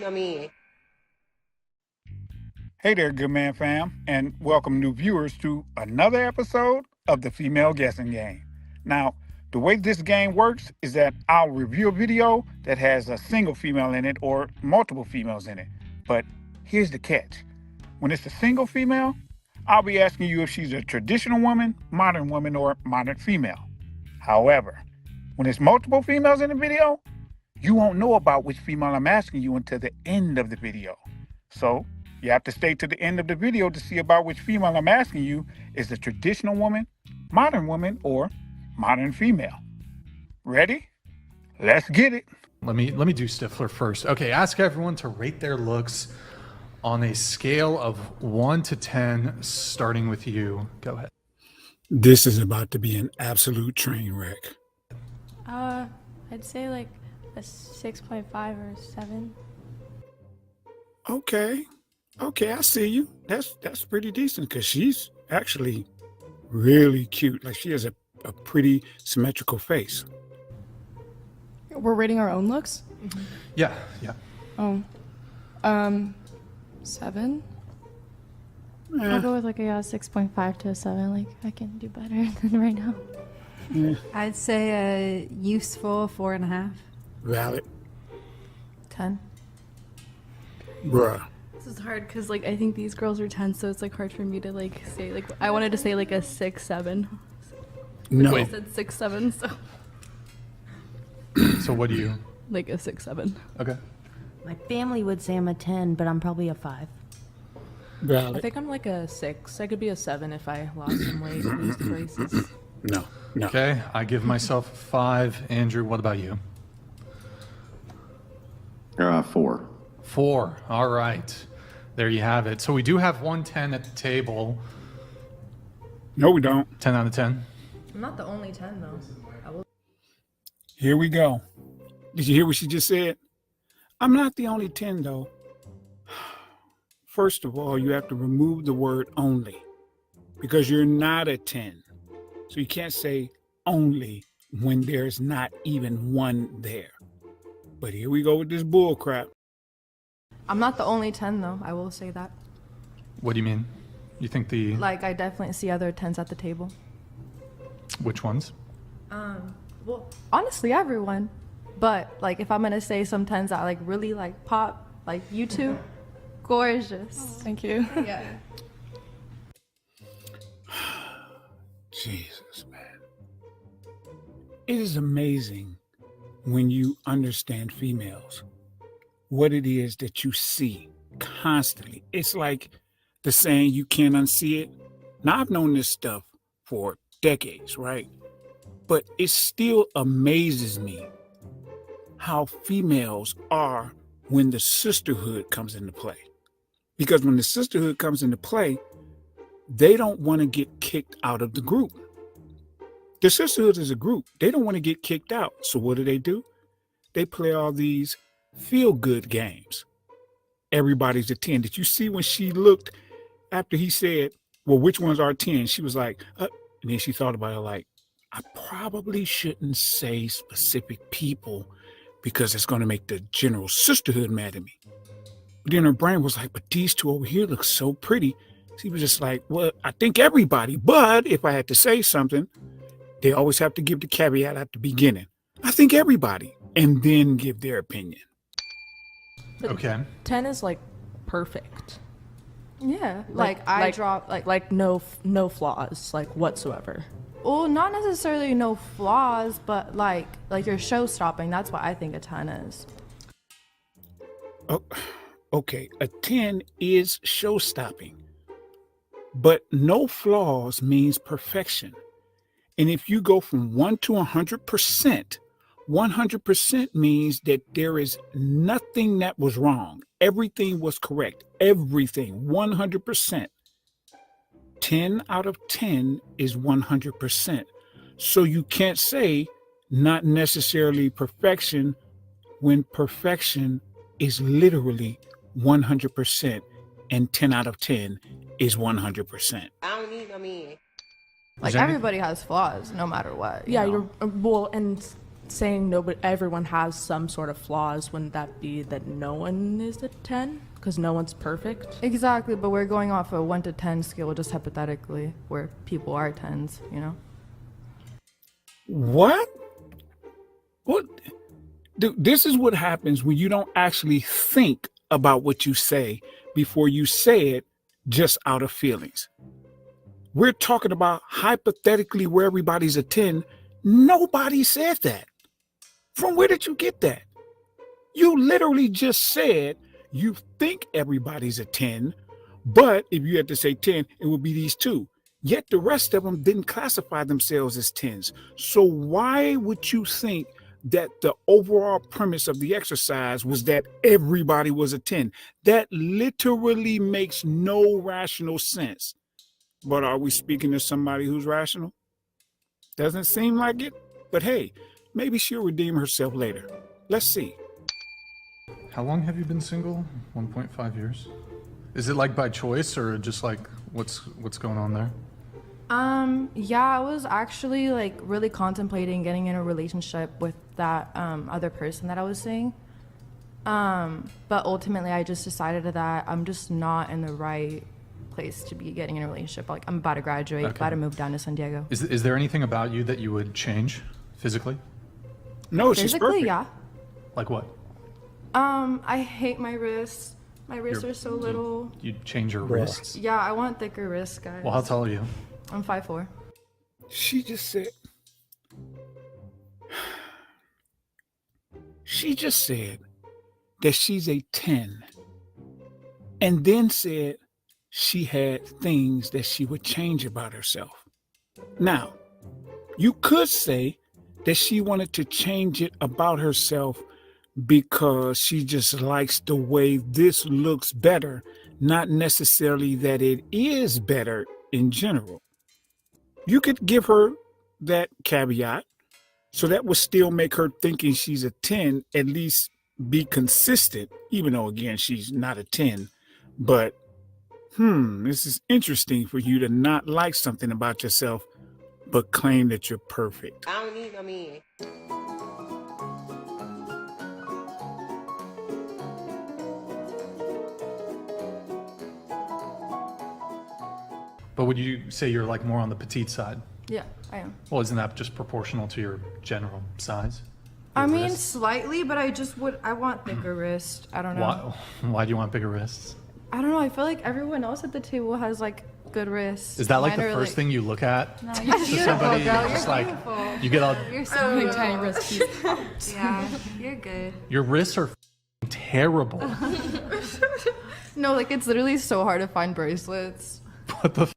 Hey there, good man fam, and welcome new viewers to another episode of the Female Guessing Game. Now, the way this game works is that I'll review a video that has a single female in it or multiple females in it. But here's the catch. When it's a single female, I'll be asking you if she's a traditional woman, or modern female. However, when it's multiple females in the video, you won't know about which female I'm asking you until the end of the video. So, you have to stay to the end of the video to see about which female I'm asking you is a traditional woman, or modern female. Ready? Let's get it. Let me do Stifler first. Okay, ask everyone to rate their looks on a scale of 1 to 10, starting with you. Go ahead. This is about to be an absolute train wreck. I'd say like a 6.5 or 7. Okay, I see you. That's pretty decent because she's actually really cute. Like she has a pretty symmetrical face. We're rating our own looks? Mm-hmm. Yeah. Oh. 7? I'll go with like a 6.5 to a 7. Like I can do better than right now. I'd say a useful 4.5. Valid. 10. Bruh. This is hard because like I think these girls are 10, so it's like hard for me to like say like I wanted to say like a 6, 7. No. I said 6, 7, so So what do you? like a 6, 7. Okay. My family would say I'm a 10, but I'm probably a 5. I Valid. think I'm like a 6. I could be a 7 if I lost some weight and lose the braces. No. Okay, I give myself 5. Andrew, what about you? 4. 4. All right. There you have it. So we do have 110 at the table. No, we don't. 10 out of 10. I'm not the only 10 though. Here we go. Did you hear what she just said? I'm not the only 10 though. First of all, you have to remove the word only because you're not a 10. So you can't say only when there's not even one there. But here we go with this bull crap. I'm not the only 10 though. I will say that. What do you mean? You think Like I definitely see other 10s at the table. which ones? Well, honestly, everyone. But like, if I'm gonna say some 10s that like really like pop, like you two, gorgeous. Thank you. Yeah. Jesus, man. It is amazing when you understand females, what it is that you see constantly. It's like the saying, you can't unsee it. Now, I've known this stuff for decades, right? But it still amazes me how females are when the sisterhood comes into play. Because when the sisterhood comes into play, they don't want to get kicked out of the group. The sisterhood is a group. They don't want to get kicked out. So what do? They play all these feel-good games. Everybody's a 10. Did you see when she looked after he said, well, which ones are 10? She was like, and then she thought about it like, I probably shouldn't say specific people because it's going to make the general sisterhood mad at me. But then her brain was like, but these two over here look so pretty. She was just like, well, I think everybody, but if I had to say something, they always have to give the caveat at the beginning. I think everybody, and then give their opinion. Okay. 10 is like perfect. Yeah. Like I drop like no flaws like whatsoever. well, not necessarily no flaws, but like you're show stopping. That's what I think a 10 is. Oh, okay, a 10 is show-stopping, but no flaws means perfection. And if you go from 1 to 100%, 100% means that there is nothing that was wrong. Everything was correct. Everything, 100%. 10 out of 10 is 100%. So you can't say not necessarily perfection when perfection is literally 100% and 10 out of 10 is 100%. Like everybody has flaws no matter what. Yeah, know? you're well, and saying everyone has some sort of flaws, wouldn't that be that no one is a 10? Because no one's perfect? Exactly, but we're going off a 1 to 10 scale, just hypothetically, where people are 10s, you know? What? What? Dude, this is what happens when you don't actually think about what you say before you say it just out of feelings. We're talking about hypothetically where everybody's a 10. Nobody said that. From where did you get that? You literally just said you think everybody's a 10, but if you had to say 10, it would be these two. Yet the rest of them didn't classify themselves as 10s. So why would you think that the overall premise of the exercise was that everybody was a 10? That literally makes no rational sense. But are we speaking to somebody who's rational? Doesn't seem like it. But hey, maybe she'll redeem herself later. Let's see. How long have you been single? 1.5 years. Is it like by choice or just like what's going on there? Yeah, I was actually like really contemplating getting in a relationship with that other person that I was seeing. But ultimately I just decided that I'm just not in the right place to be getting in a relationship. Like, I'm about to graduate, about to move down to San Diego. Is there anything about you that you would change physically? No, she's Physically, perfect. yeah. Like what? I hate my wrists. My wrists are so little. You'd change your wrists? Yeah, I want thicker wrists, guys. Well, how tall are you? I'm 5'4". She just said that she's a 10 and then said she had things that she would change about herself. Now, you could say that she wanted to change it about herself because she just likes the way this looks better, not necessarily that it is better in general. You could give her that caveat, so that would still make her thinking she's a 10, at least be consistent, even though, again, she's not a 10. But, this is interesting for you to not like something about yourself, but claim that you're perfect. I don't need no man. But would you say you're like more on the petite side? Yeah, I am. Well, isn't that just proportional to your general size? I Your mean, wrists? slightly, but I want thicker wrists. I don't know. Why do you want bigger wrists? I don't know. I feel like everyone else at the table has like good wrists. Is that like Mine the are, first thing you look at? No, you're To beautiful, somebody, girl. just You're like beautiful. you get all You're so Really beautiful. tiny wrist. Yeah, you're good. your wrists are f***ing terrible. No, like it's literally so hard to find bracelets. What the?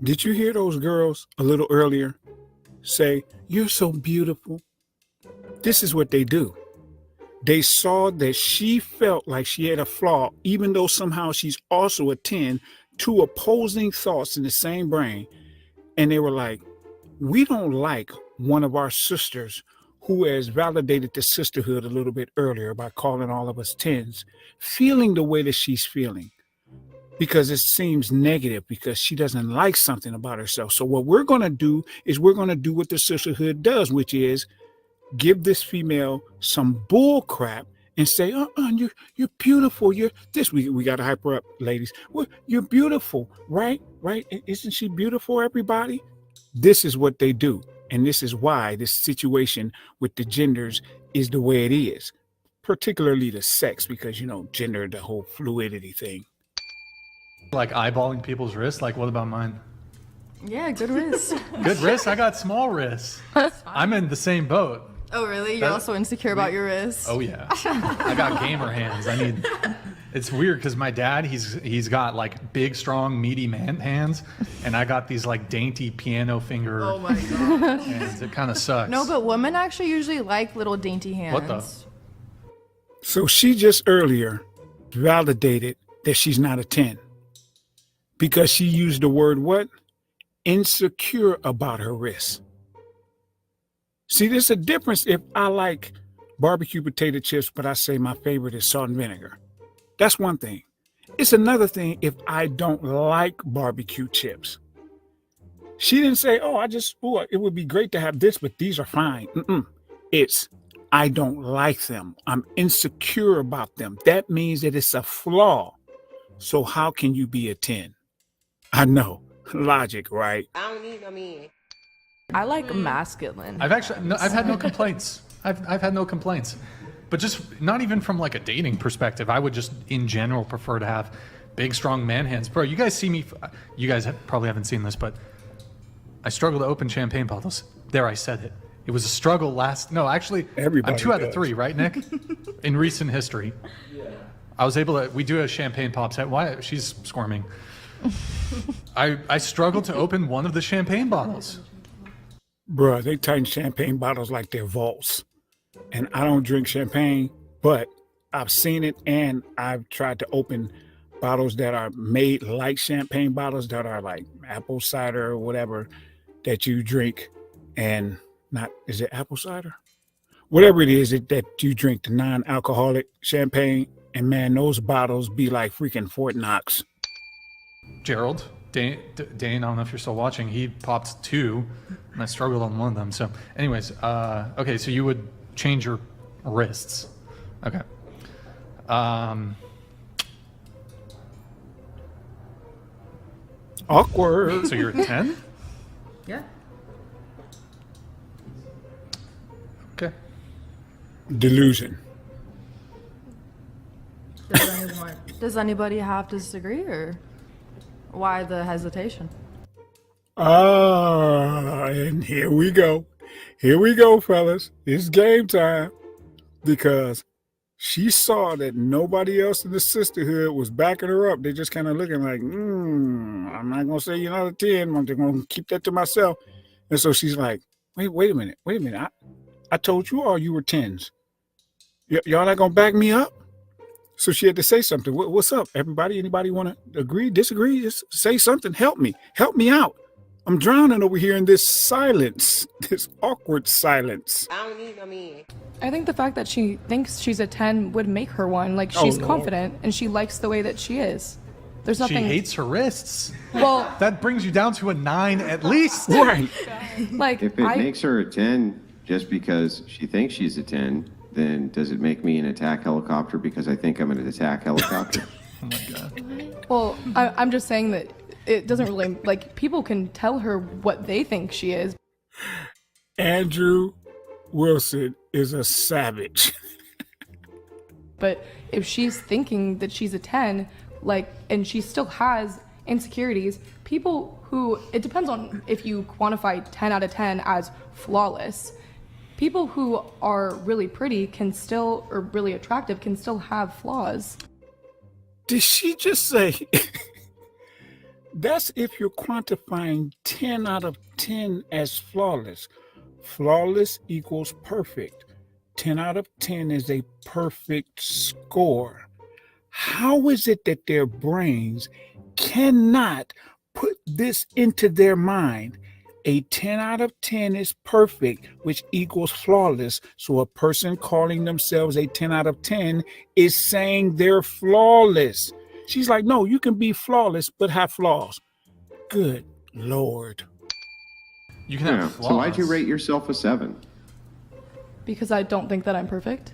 Did you hear those girls a little earlier say, "You're so beautiful"? This is what they do. They saw that she felt like she had a flaw, even though somehow she's also a 10, two opposing thoughts in the same brain. And they were like, we don't like one of our sisters who has validated the sisterhood a little bit earlier by calling all of us 10s, feeling the way that she's feeling. Because it seems negative, because she doesn't like something about herself. So what we're going to do is we're going to do what the sisterhood does, which is give this female some bull crap and say, you're beautiful. You're this. We got to hype her up, ladies. Well, you're beautiful, right? Right? Isn't she beautiful, everybody? This is what they do. And this is why this situation with the genders is the way it is, particularly the sex, because, gender, the whole fluidity thing. Like eyeballing people's wrists? Like, what about mine? Yeah, good wrists. Good wrists? I got small wrists. I'm in the same boat. Oh, really? You're That- also insecure about your wrists? Oh yeah, I got gamer hands. It's weird because my dad, he's got like big, strong, meaty man hands, and I got these like dainty piano finger Oh my god. hands. It kind of sucks. No, but women actually usually like little dainty hands. What the? So she just earlier validated that she's not a 10 because she used the word what? Insecure about her wrists. See, there's a difference if I like barbecue potato chips, but I say my favorite is salt and vinegar. That's one thing. It's another thing if I don't like barbecue chips. She didn't say, "Oh, it would be great to have this, but these are fine." It's, I don't like them. I'm insecure about them. That means that it's a flaw. So how can you be a 10? I know. Logic, right? I don't need no man. I like masculine. I've had no complaints. I've had no complaints, but just not even from like a dating perspective. I would just in general prefer to have big, strong man hands. Bro, you guys see me. You guys probably haven't seen this, but I struggle to open champagne bottles. There, I said it. It was a struggle Everybody I'm 2 out of does. 3, right, Nick? In recent history. I was able to, we do a champagne pop set. Why? She's squirming. I struggled to open one of the champagne bottles. Bruh, they tighten champagne bottles like they're vaults. And I don't drink champagne, but I've seen it and I've tried to open bottles that are made like champagne bottles that are like apple cider or whatever that you drink, and is it apple cider? Whatever it is that you drink, the non-alcoholic champagne, and man, those bottles be like freaking Fort Knox. Gerald, Dane, I don't know if you're still watching, he popped 2, and I struggled on one of them. So anyways, okay, so you would change your wrists. Okay. Awkward. So you're a 10? Yeah. Okay. Delusion. Does anybody have to disagree, or why the hesitation? And here we go. Here we go, fellas. It's game time. Because she saw that nobody else in the sisterhood was backing her up. They just kind of looking like, I'm not going to say you're not a 10. I'm just going to keep that to myself. And so she's like, wait a minute. I told you all you were 10s. Y'all not going to back me up? So she had to say something. What's up, everybody? Anybody want to agree, disagree? Just say something. Help me out. I'm drowning over here in this silence, this awkward silence. I don't need no man. I think the fact that she thinks she's a 10 would make her one. Like, she's confident and she likes the way that she is. There's nothing. She hates her wrists. Well, That brings you down to a 9 at least. Right. like, If it makes her a 10 just because she thinks she's a 10, then does it make me an attack helicopter because I think I'm an attack helicopter? Oh my God. well, I'm just saying that it doesn't really, like, people can tell her what they think she is. Andrew Wilson is a savage. But if she's thinking that she's a 10, like, and she still has insecurities, people who, it depends on if you quantify 10 out of 10 as flawless. People who are really pretty can still, or really attractive, can still have flaws. Did she just say that's if you're quantifying 10 out of 10 as flawless? Flawless equals perfect. 10 out of 10 is a perfect score. How is it that their brains cannot put this into their mind? A 10 out of 10 is perfect, which equals flawless. So a person calling themselves a 10 out of 10 is saying they're flawless. She's like, no, you can be flawless, but have flaws. Good Lord. You can have Yeah. flaws. So why'd you rate yourself a 7? Because I don't think that I'm perfect.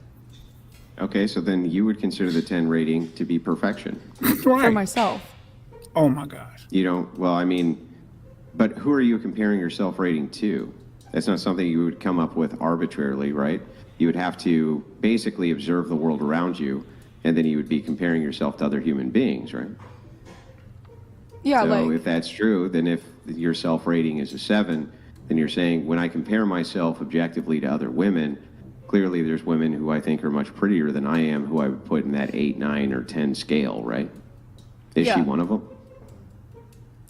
Okay, so then you would consider the 10 rating to be perfection. For Right. myself. Oh my gosh. You don't, well, I mean, but who are you comparing your self rating to? That's not something you would come up with arbitrarily, right? You would have to basically observe the world around you, and then you would be comparing yourself to other human beings, right? Yeah, So like, if that's true, then if your self rating is a 7, then you're saying when I compare myself objectively to other women, clearly there's women who I think are much prettier than I am who I would put in that 8, 9, or 10 scale, right? Is Yeah. she one of them?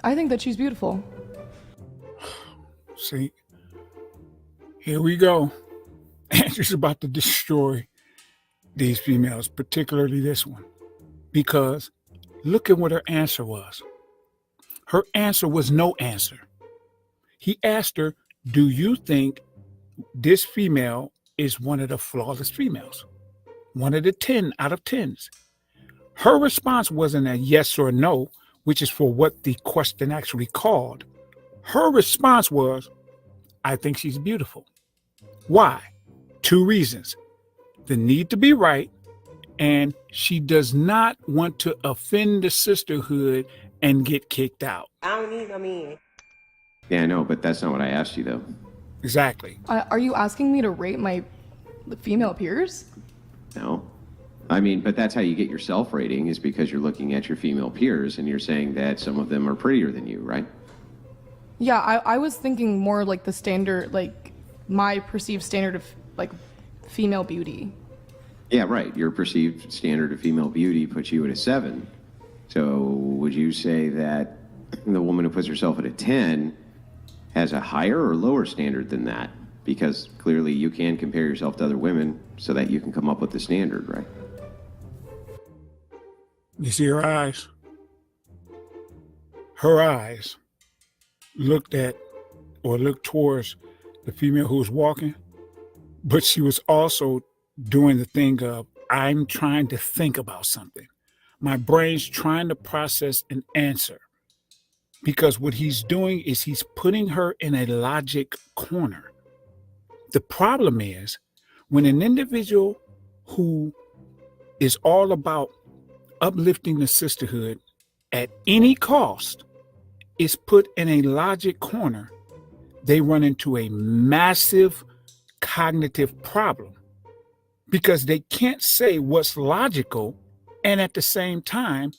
I think that she's beautiful. See, here we go. Andrew's about to destroy these females, particularly this one, because look at what her answer was. Her answer was no answer. He asked her, do you think this female is one of the flawless females? One of the 10 out of 10s. Her response wasn't a yes or no, which is for what the question actually called. Her response was, I think she's beautiful. Why? 2 reasons. The need to be right, and she does not want to offend the sisterhood and get kicked out. I don't need no man. Yeah, I know, but that's not what I asked you, though. Exactly. Are you asking me to rate my female peers? No. I mean, but that's how you get your self-rating, is because you're looking at your female peers and you're saying that some of them are prettier than you, right? Yeah, I was thinking more like the standard, like my perceived standard of like female beauty. Yeah, right. Your perceived standard of female beauty puts you at a 7. So would you say that the woman who puts herself at a 10 has a higher or lower standard than that? Because clearly you can compare yourself to other women so that you can come up with the standard, right? You see her eyes? Her eyes looked towards the female who was walking, but she was also doing the thing of, I'm trying to think about something. My brain's trying to process an answer. Because what he's doing is he's putting her in a logic corner. The problem is when an individual who is all about uplifting the sisterhood at any cost is put in a logic corner, they run into a massive cognitive problem because they can't say what's logical and at the same time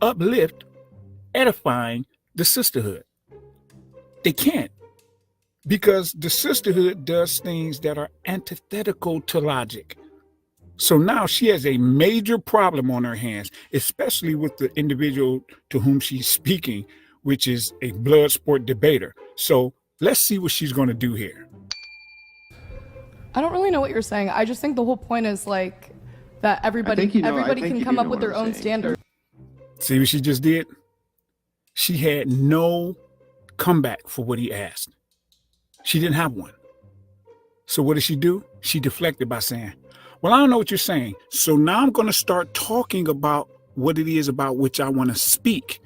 uplift, edifying the sisterhood. They can't, because the sisterhood does things that are antithetical to logic. So now she has a major problem on her hands, especially with the individual to whom she's speaking, which is a blood sport debater. So let's see what she's going to do here. I don't really know what you're saying. I just think the whole point is like that everybody can come up with their own standard. See what she just did? She had no comeback for what he asked. She didn't have one. So what did she do? She deflected by saying, well, I don't know what you're saying. So now I'm going to start talking about what it is about which I want to speak.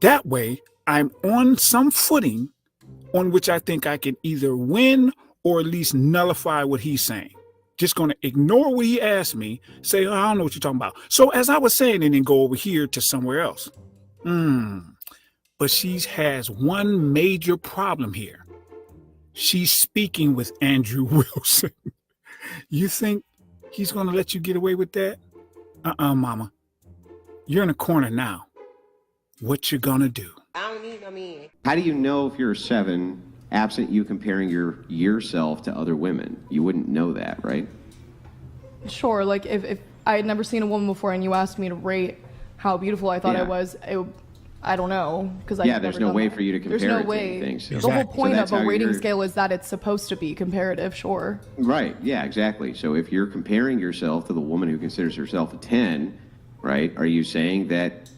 That way, I'm on some footing on which I think I can either win or at least nullify what he's saying. Just going to ignore what he asked me, say, oh, I don't know what you're talking about. So as I was saying, and then go over here to somewhere else. But she has one major problem here. She's speaking with Andrew Wilson. You think he's going to let you get away with that? Mama. You're in a corner now. What you gonna do? I don't need no man. How do you know if you're a 7, absent you comparing yourself to other women? You wouldn't know that, right? Sure, like if I had never seen a woman before and you asked me to rate how beautiful I thought I was, I don't know, because there's no way for you to compare There's no it way. to anything. So. The whole point of a rating you're... scale is that it's supposed to be comparative, sure. Right, yeah, exactly. So if you're comparing yourself to the woman who considers herself a 10, right, are you saying that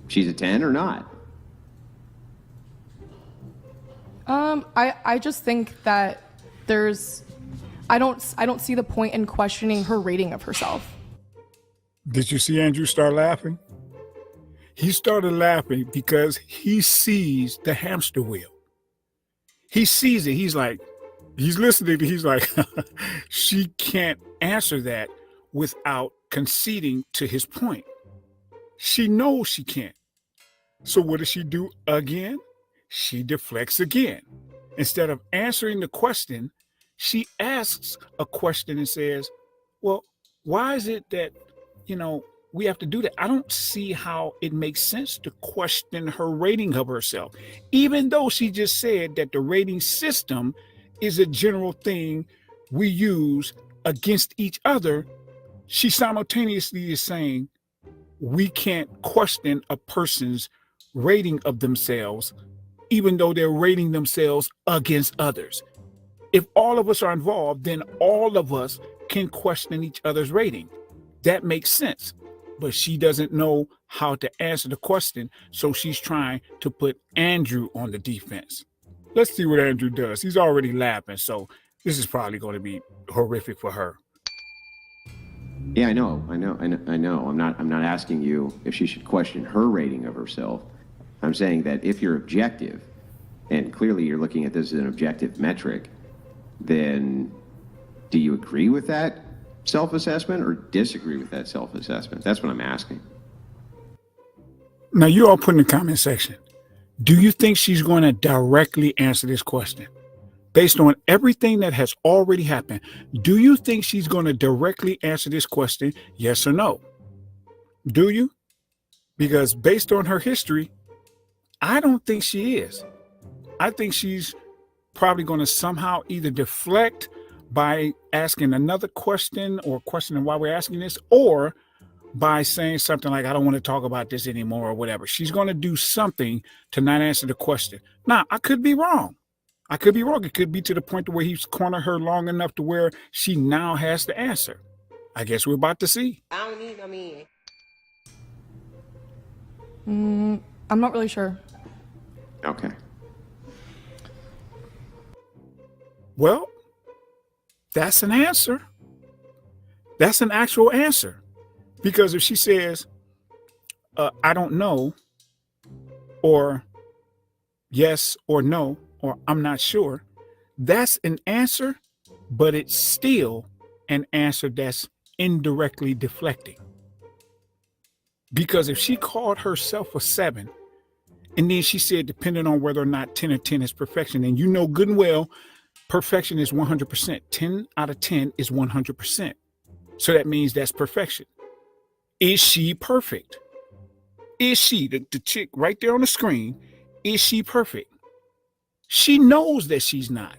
she's a 10 or not? I just think that I don't see the point in questioning her rating of herself. Did you see Andrew start laughing? He started laughing because he sees the hamster wheel. He sees it. He's listening. He's like, she can't answer that without conceding to his point. She knows she can't. So what does she do again? She deflects again. Instead of answering the question, she asks a question and says, well, why is it that, we have to do that? I don't see how it makes sense to question her rating of herself, even though she just said that the rating system is a general thing we use against each other. She simultaneously is saying we can't question a person's rating of themselves, even though they're rating themselves against others. If all of us are involved, then all of us can question each other's rating. That makes sense. But she doesn't know how to answer the question, so she's trying to put Andrew on the defense. Let's see what Andrew does. He's already laughing, so this is probably going to be horrific for her. Yeah, I know. I'm not asking you if she should question her rating of herself. I'm saying that if you're objective and clearly you're looking at this as an objective metric, then do you agree with that self-assessment or disagree with that self-assessment? That's what I'm asking. Now, you all put in the comment section, do you think she's going to directly answer this question? Based on everything that has already happened, do you think she's going to directly answer this question, yes or no? Do you? Because based on her history, I don't think she is. I think she's probably going to somehow either deflect by asking another question or questioning why we're asking this, or by saying something like, I don't want to talk about this anymore or whatever. She's going to do something to not answer the question. Now, I could be wrong. It could be to the point where he's cornered her long enough to where she now has to answer. I guess we're about to see. I don't need no man. I'm not really sure. Okay. Well, that's an answer. That's an actual answer. Because if she says, I don't know, or yes or no, or I'm not sure, that's an answer, but it's still an answer that's indirectly deflecting. Because if she called herself a 7, and then she said, depending on whether or not 10 or 10 is perfection, and you know good and well, perfection is 100%. 10 out of 10 is 100%. So that means that's perfection. Is she perfect? Is she, the chick right there on the screen, is she perfect? She knows that she's not.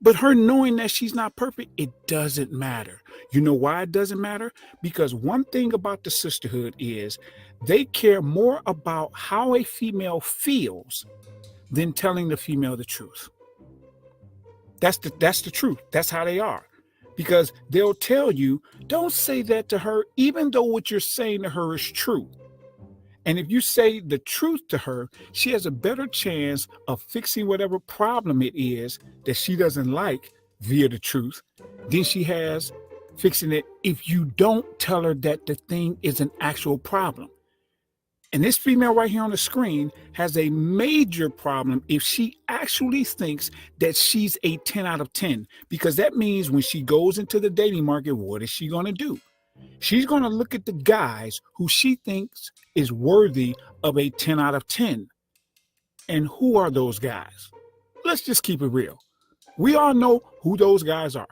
But her knowing that she's not perfect, it doesn't matter. You know why it doesn't matter? Because one thing about the sisterhood is they care more about how a female feels than telling the female the truth. That's the truth. That's how they are. Because they'll tell you, don't say that to her, even though what you're saying to her is true. And if you say the truth to her, she has a better chance of fixing whatever problem it is that she doesn't like via the truth than she has fixing it if you don't tell her that the thing is an actual problem. And this female right here on the screen has a major problem if she actually thinks that she's a 10 out of 10, because that means when she goes into the dating market, what is she going to do? She's going to look at the guys who she thinks is worthy of a 10 out of 10. And who are those guys? Let's just keep it real. We all know who those guys are.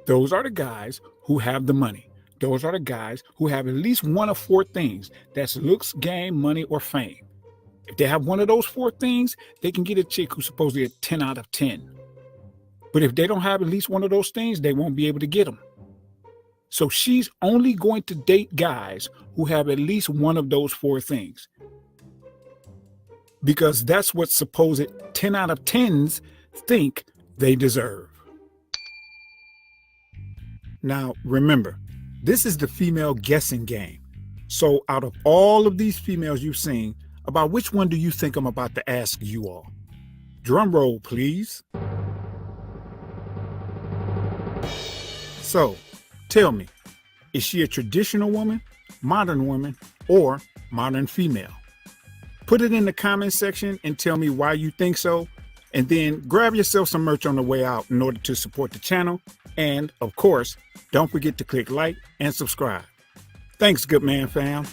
Those are the guys who have the money. Those are the guys who have at least one of 4 things. That's looks, game, money, or fame. If they have one of those 4 things, they can get a chick who's supposedly a 10 out of 10. But if they don't have at least one of those things, they won't be able to get them. So she's only going to date guys who have at least one of those 4 things. Because that's what supposed 10 out of 10s think they deserve. Now, remember, this is the female guessing game. So out of all of these females you've seen, about which one do you think I'm about to ask you all? Drum roll, please. So, tell me, is she a traditional woman, modern woman, or modern female? Put it in the comment section and tell me why you think so. And then grab yourself some merch on the way out in order to support the channel. And of course, don't forget to click like and subscribe. Thanks, good man fam.